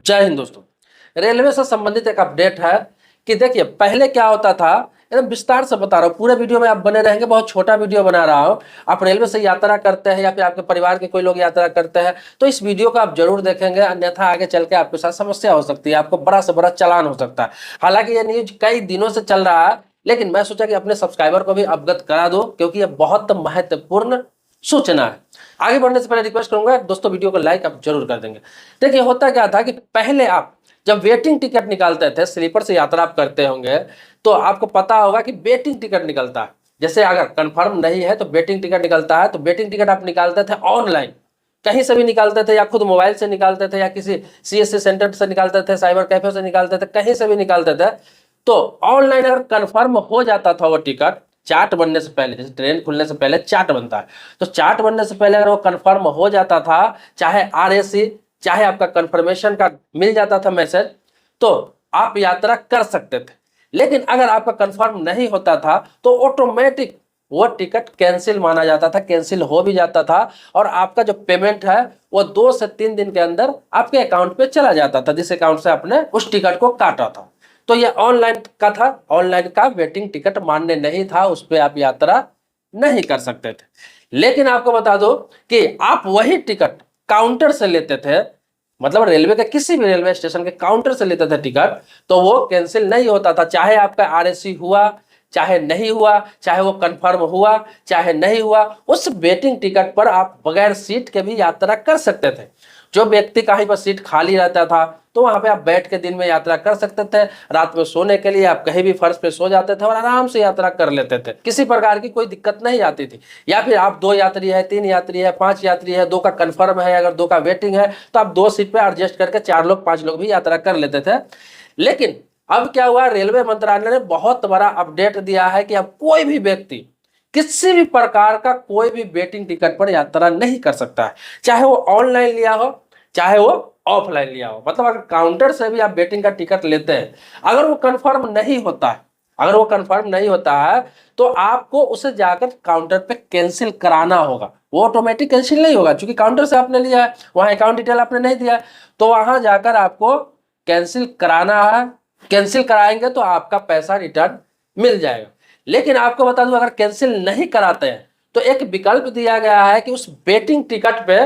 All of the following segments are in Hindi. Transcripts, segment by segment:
जय हिंद दोस्तों। रेलवे से संबंधित एक अपडेट है कि देखिए पहले क्या होता था, एकदम विस्तार से बता रहा हूँ, पूरे वीडियो में आप बने रहेंगे। बहुत छोटा वीडियो बना रहा हूँ। आप रेलवे से यात्रा करते हैं या फिर आपके परिवार के कोई लोग यात्रा करते हैं तो इस वीडियो को आप जरूर देखेंगे, अन्यथा आगे चल के आपके साथ समस्या हो सकती है, आपको बड़ा से बड़ा चालान हो सकता है। हालांकि ये न्यूज कई दिनों से चल रहा है, लेकिन मैं सोचा कि अपने सब्सक्राइबर को भी अवगत करा दो, क्योंकि ये बहुत महत्वपूर्ण सूचना है। आगे बढ़ने से पहले रिक्वेस्ट करूंगा दोस्तों, वीडियो को लाइक आप जरूर कर देंगे। देखिए होता क्या था कि पहले आप जब वेटिंग टिकट निकालते थे, स्लीपर से यात्रा आप करते होंगे तो आपको पता होगा कि वेटिंग टिकट निकलता है। जैसे अगर कंफर्म नहीं है तो वेटिंग टिकट निकलता है, तो वेटिंग टिकट आप निकालते थे ऑनलाइन, कहीं से भी निकालते थे, या खुद मोबाइल से निकालते थे, या किसी सीएससी सेंटर से निकालते थे, साइबर कैफे से निकालते थे, कहीं से भी निकालते थे। तो ऑनलाइन अगर कंफर्म हो जाता था वो टिकट, चार्ट बनने से पहले, जैसे ट्रेन खुलने से पहले चार्ट बनता है, तो चार्ट बनने से पहले अगर वो कंफर्म हो जाता था, चाहे आरएसी चाहे आपका कंफर्मेशन का मिल जाता था मैसेज, तो आप यात्रा कर सकते थे। लेकिन अगर आपका कंफर्म नहीं होता था तो ऑटोमेटिक वो टिकट कैंसिल माना जाता था, कैंसिल हो भी जाता था, और आपका जो पेमेंट है वो 2 से 3 दिन के अंदर आपके अकाउंट पे चला जाता था, जिस अकाउंट से आपने उस टिकट को काटा था। तो ये ऑनलाइन का था, ऑनलाइन का वेटिंग टिकट मान्य नहीं था, उस पर आप यात्रा नहीं कर सकते थे। लेकिन आपको बता दो कि आप वही टिकट काउंटर से लेते थे, मतलब रेलवे के किसी भी रेलवे स्टेशन के काउंटर से लेते थे टिकट, तो वो कैंसिल नहीं होता था। चाहे आपका आरएसी हुआ चाहे नहीं हुआ, चाहे वो कंफर्म हुआ चाहे नहीं हुआ, उस वेटिंग टिकट पर आप बगैर सीट के भी यात्रा कर सकते थे। जो व्यक्ति कहीं पर सीट खाली रहता था तो वहां पे आप बैठ के दिन में यात्रा कर सकते थे। रात में सोने के लिए आप कहीं भी फर्श पे सो जाते थे और आराम से यात्रा कर लेते थे, किसी प्रकार की कोई दिक्कत नहीं आती थी। या फिर आप 2 यात्री है, 3 यात्री है, 5 यात्री है, 2 का कंफर्म है, अगर 2 का वेटिंग है तो आप 2 सीट पे एडजस्ट करके 4 लोग 5 लोग भी यात्रा कर लेते थे। लेकिन अब क्या हुआ, रेलवे मंत्रालय ने बहुत बड़ा अपडेट दिया है कि अब कोई भी व्यक्ति किसी भी प्रकार का कोई भी वेटिंग टिकट पर यात्रा नहीं कर सकता है, चाहे वो ऑनलाइन लिया हो चाहे वो ऑफलाइन लिया हो। मतलब अगर काउंटर से भी आप वेटिंग का टिकट लेते हैं, अगर वो कंफर्म नहीं होता है, अगर वो कंफर्म नहीं होता है तो आपको उसे जाकर काउंटर पे कैंसिल कराना होगा। वो ऑटोमेटिक कैंसिल नहीं होगा, क्योंकि काउंटर से आपने लिया है, वहां अकाउंट डिटेल आपने नहीं दिया है, तो वहां जाकर आपको कैंसिल कराना है। कैंसिल कराएंगे तो आपका पैसा रिटर्न मिल जाएगा। लेकिन आपको बता दूं, अगर कैंसिल नहीं कराते हैं तो एक विकल्प दिया गया है कि उस वेटिंग टिकट पे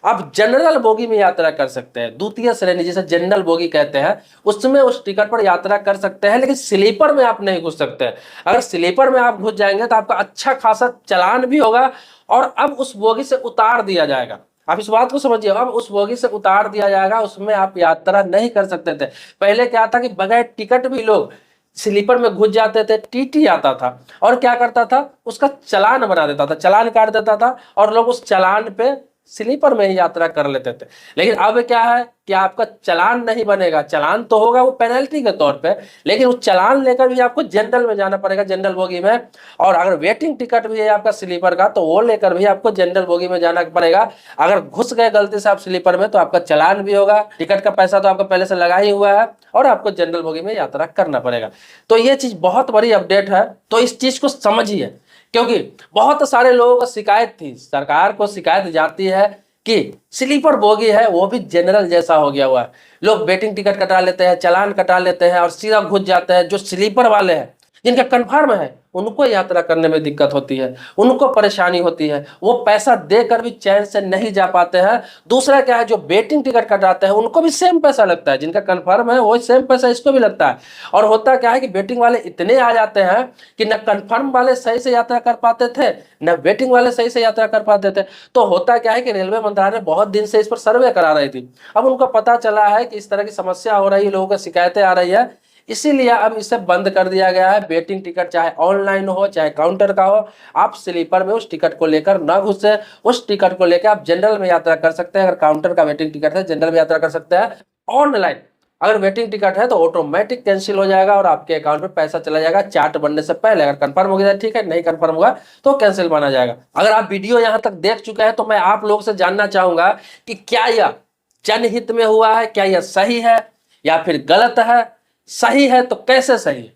आप जनरल बोगी में यात्रा कर सकते हैं। द्वितीय श्रेणी जिसे जनरल बोगी कहते हैं, उसमें उस टिकट पर यात्रा कर सकते हैं, लेकिन स्लीपर में आप नहीं घुस सकते। अगर स्लीपर में आप घुस जाएंगे तो आपका अच्छा खासा चालान भी होगा, और अब उस बोगी से उतार दिया जाएगा। आप इस बात को समझिए, अब उस बोगी से उतार दिया जाएगा, उसमें आप यात्रा नहीं कर सकते थे। पहले क्या था कि बगैर टिकट भी लोग स्लीपर में घुस जाते थे, टीटी आता था और क्या करता था, उसका चालान बना देता था, चालान काट देता था, और लोग उस चालान पे स्लीपर में ही यात्रा कर लेते थे। लेकिन अब क्या है कि आपका चालान नहीं बनेगा, चालान तो होगा वो पेनल्टी के तौर पे, लेकिन उस चालान लेकर भी आपको जनरल में जाना पड़ेगा, जनरल बोगी में। और अगर वेटिंग टिकट भी है आपका स्लीपर का तो वो लेकर भी आपको जनरल बोगी में जाना पड़ेगा। अगर घुस गए गलती से आप स्लीपर में तो आपका चालान भी होगा, टिकट का पैसा तो आपका पहले से लगा ही हुआ है, और आपको जनरल बोगी में यात्रा करना पड़ेगा। तो ये चीज बहुत बड़ी अपडेट है, तो इस चीज को समझिए, क्योंकि बहुत सारे लोगों को शिकायत थी, सरकार को शिकायत जाती है कि स्लीपर बोगी है वो भी जनरल जैसा हो गया हुआ है। लोग वेटिंग टिकट कटा लेते हैं, चालान कटा लेते हैं और सीधा घुस जाते हैं। जो स्लीपर वाले हैं, जिनका कंफर्म है, उनको यात्रा करने में दिक्कत होती है, उनको परेशानी होती है, वो पैसा देकर भी चैन से नहीं जा पाते हैं। दूसरा क्या है, जो वेटिंग टिकट कटाते हैं उनको भी सेम पैसा लगता है, जिनका कंफर्म है वो सेम पैसा इसको भी लगता है। और होता क्या है कि वेटिंग वाले इतने आ जाते हैं कि न कंफर्म वाले सही से यात्रा कर पाते थे, न वेटिंग वाले सही से यात्रा कर पाते थे। तो होता क्या है कि रेलवे मंत्रालय बहुत दिन से इस पर सर्वे करा रही थी। अब उनको पता चला है कि इस तरह की समस्या हो रही है, लोगों को शिकायतें आ रही है, इसीलिए अब इसे बंद कर दिया गया है। वेटिंग टिकट चाहे ऑनलाइन हो चाहे काउंटर का हो, आप स्लीपर में उस टिकट को लेकर ना घुसे, उस टिकट को लेकर आप जनरल में यात्रा कर सकते हैं। अगर काउंटर का वेटिंग टिकट है, जनरल में यात्रा कर सकते हैं। ऑनलाइन अगर वेटिंग टिकट है तो ऑटोमेटिक कैंसिल हो जाएगा और आपके अकाउंट में पैसा चला जाएगा चार्ट बनने से पहले। अगर कंफर्म हो गया ठीक है, नहीं कंफर्म होगा तो कैंसिल माना जाएगा। अगर आप वीडियो यहां तक देख चुके हैं तो मैं आप लोगों से जानना चाहूंगा कि क्या यह जनहित में हुआ है, क्या यह सही है या फिर गलत है। सही है तो कैसे सही है,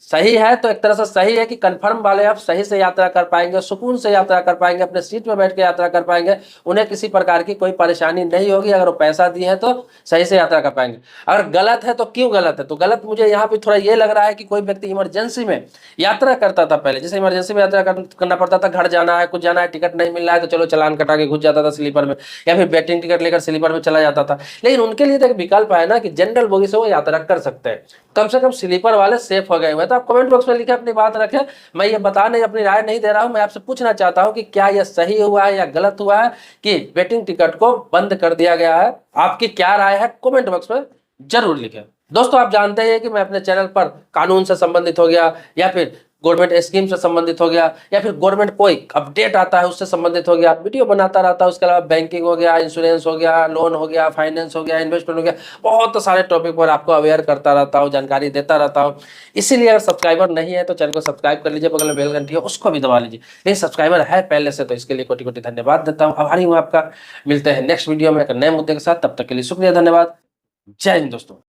सही है तो एक तरह से सही है कि कंफर्म वाले आप सही से यात्रा कर पाएंगे, सुकून से यात्रा कर पाएंगे, अपने सीट में बैठ के यात्रा कर पाएंगे, उन्हें किसी प्रकार की कोई परेशानी नहीं होगी। अगर वो पैसा दिए हैं तो सही से यात्रा कर पाएंगे। अगर गलत है तो क्यों गलत है? तो गलत मुझे यहाँ पे थोड़ा ये लग रहा है कि कोई व्यक्ति इमरजेंसी में यात्रा करता था पहले, जैसे इमरजेंसी में यात्रा करना पड़ता था, घर जाना है, कुछ जाना है, टिकट नहीं मिल रहा है तो चलो चालान कटा के घुस जाता था स्लीपर में, या फिर वेटिंग टिकट लेकर स्लीपर में चला जाता था। लेकिन उनके लिए तो एक विकल्प है ना कि जनरल बोगी से वो यात्रा कर सकते हैं, कम से कम स्लीपर वाले सेफ हो गए हुए। तो आप कमेंट बॉक्स में लिखे अपनी बात रखें। मैं ये बताने अपनी राय नहीं दे रहा हूं, मैं आपसे पूछना चाहता हूं कि क्या यह सही हुआ है या गलत हुआ है कि वेटिंग टिकट को बंद कर दिया गया है? आपकी क्या राय है कमेंट बॉक्स में जरूर लिखें। दोस्तों, आप जानते हैं कि मैं अपने चैनल पर कानून से संबंधित हो गया, या फिर गवर्नमेंट स्कीम से संबंधित हो गया, या फिर गवर्नमेंट कोई अपडेट आता है उससे संबंधित हो गया, वीडियो बनाता रहता है। उसके अलावा बैंकिंग हो गया, इंश्योरेंस हो गया, लोन हो गया, फाइनेंस हो गया, इन्वेस्टमेंट हो गया, बहुत सारे टॉपिक पर आपको अवेयर करता रहता हूँ, जानकारी देता रहता हूँ। इसीलिए अगर सब्सक्राइबर नहीं है तो चैनल को सब्सक्राइब कर लीजिए, बगल में बेल घंटी है उसको भी दबा लीजिए। लेकिन सब्सक्राइबर है पहले से, तो इसके लिए कोटि कोटि धन्यवाद देता हूँ, आभारी हूँ आपका। मिलते हैं नेक्स्ट वीडियो में एक नए मुद्दे के साथ, तब तक के लिए शुक्रिया, धन्यवाद, जय हिंद दोस्तों।